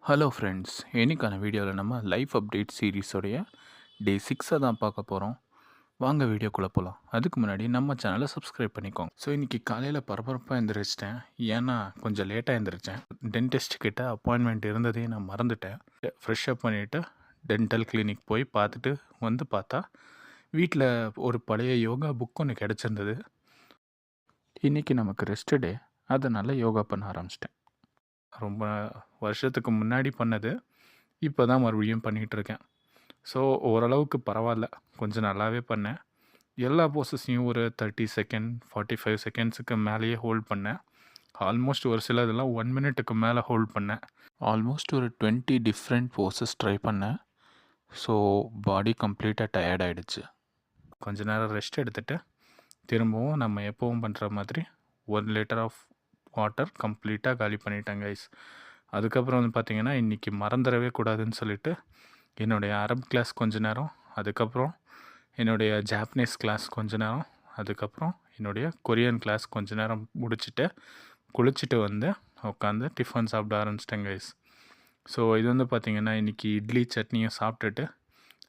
Hello friends, இன்னைக்கான வீடியோவில் நம்ம லைஃப் அப்டேட் சீரீஸோடைய டே 6 தான் பார்க்க போகிறோம். வாங்க வீடியோக்குள்ளே போகலாம். அதுக்கு முன்னாடி நம்ம சேனலை சப்ஸ்கிரைப் பண்ணிக்கோங்க. ஸோ இன்றைக்கி காலையில் பரபரப்பாக எழுந்திரிச்சிட்டேன். ஏன்னா கொஞ்சம் லேட்டாக எழுந்திரிச்சேன். டென்டிஸ்ட் கிட்ட அப்பாயின்மெண்ட் இருந்ததையும் நான் மறந்துட்டேன். ஃப்ரெஷ்அப் பண்ணிவிட்டு டென்டல் கிளினிக் போய் பார்த்துட்டு வந்து பார்த்தா வீட்டில் ஒரு பழைய யோகா புக் ஒன்று கிடச்சிருந்தது. இன்றைக்கி நமக்கு ரெஸ்ட் டே, அதனால் யோகா பண்ண ஆரம்பிச்சிட்டேன். ரொம்ப வருஷத்துக்கு முன்னாடி பண்ணது, இப்போ தான் மறுபடியும் பண்ணிகிட்ருக்கேன். ஸோ ஓரளவுக்கு பரவாயில்ல, கொஞ்சம் நல்லாவே பண்ணேன். எல்லா போஸஸையும் ஒரு 30 செகண்ட் 45 செகண்ட்ஸுக்கு மேலேயே ஹோல்ட் பண்ணேன். ஆல்மோஸ்ட் ஒரு சிலதெல்லாம் 1 மினிட்டுக்கு மேலே ஹோல்ட் பண்ணேன். ஆல்மோஸ்ட் ஒரு 20 டிஃப்ரெண்ட் போஸஸ் ட்ரை பண்ணேன். ஸோ பாடி கம்ப்ளீட்டாக டயர்ட் ஆகிடுச்சு. கொஞ்ச நேரம் ரெஸ்ட் எடுத்துகிட்டு திரும்பவும் நம்ம எப்போவும் பண்ணுற மாதிரி 1 லிட்டர் ஆஃப் வாட்டர் கம்ப்ளீட்டாக காலி பண்ணிட்டேன் கைஸ். அதுக்கப்புறம் வந்து பார்த்திங்கன்னா இன்றைக்கி மறந்துடவே கூடாதுன்னு சொல்லிவிட்டு என்னுடைய அரப் கிளாஸ் கொஞ்ச நேரம், அதுக்கப்புறம் என்னுடைய ஜாப்பனீஸ் கிளாஸ் கொஞ்ச நேரம், அதுக்கப்புறம் என்னுடைய கொரியன் கிளாஸ் கொஞ்ச நேரம் முடிச்சுட்டு குளிச்சுட்டு வந்து உட்காந்து டிஃபன் சாப்பிட ஆரம்பிச்சிட்டேன் கைஸ். ஸோ இது வந்து பார்த்திங்கன்னா இன்றைக்கி இட்லி சட்னியும் சாப்பிட்டுட்டு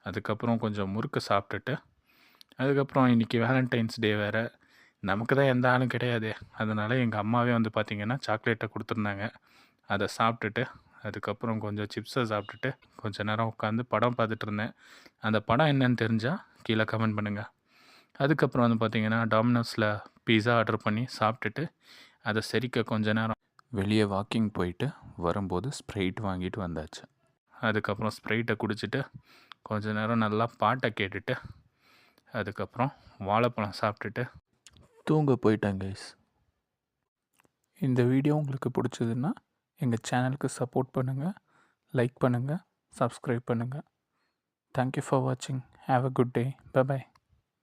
அதுக்கப்புறம் கொஞ்சம் முறுக்கு சாப்பிட்டுட்டு அதுக்கப்புறம் இன்றைக்கி வேலண்டைன்ஸ் டே வேறு, நமக்கு தான் எந்த ஆளும் கிடையாது. அதனால் எங்கள் அம்மாவே வந்து பார்த்திங்கன்னா சாக்லேட்டை கொடுத்துருந்தாங்க. அதை சாப்பிட்டுட்டு அதுக்கப்புறம் கொஞ்சம் சிப்ஸை சாப்பிட்டுட்டு கொஞ்சம் நேரம் உட்காந்து படம் பார்த்துட்டு இருந்தேன். அந்த படம் என்னன்னு தெரிஞ்சால் கீழே கமெண்ட் பண்ணுங்கள். அதுக்கப்புறம் வந்து பார்த்திங்கன்னா டாமினோஸில் பீஸா ஆர்டர் பண்ணி சாப்பிட்டுட்டு அதை செரிக்க கொஞ்ச நேரம் வெளியே வாக்கிங் போயிட்டு வரும்போது ஸ்ப்ரைட் வாங்கிட்டு வந்தாச்சு. அதுக்கப்புறம் ஸ்ப்ரைட்டை குடிச்சிட்டு கொஞ்ச நேரம் நல்லா பாட்டை கேட்டுட்டு அதுக்கப்புறம் வாழைப்பழம் சாப்பிட்டுட்டு தூங்க போயிட்டேன் கைஸ். இந்த வீடியோ உங்களுக்கு பிடிச்சதுன்னா எங்கள் சேனலுக்கு சப்போர்ட் பண்ணுங்கள், லைக் பண்ணுங்கள், சப்ஸ்கிரைப் பண்ணுங்கள். தேங்க்யூ ஃபார் வாட்சிங். Have a good day. By.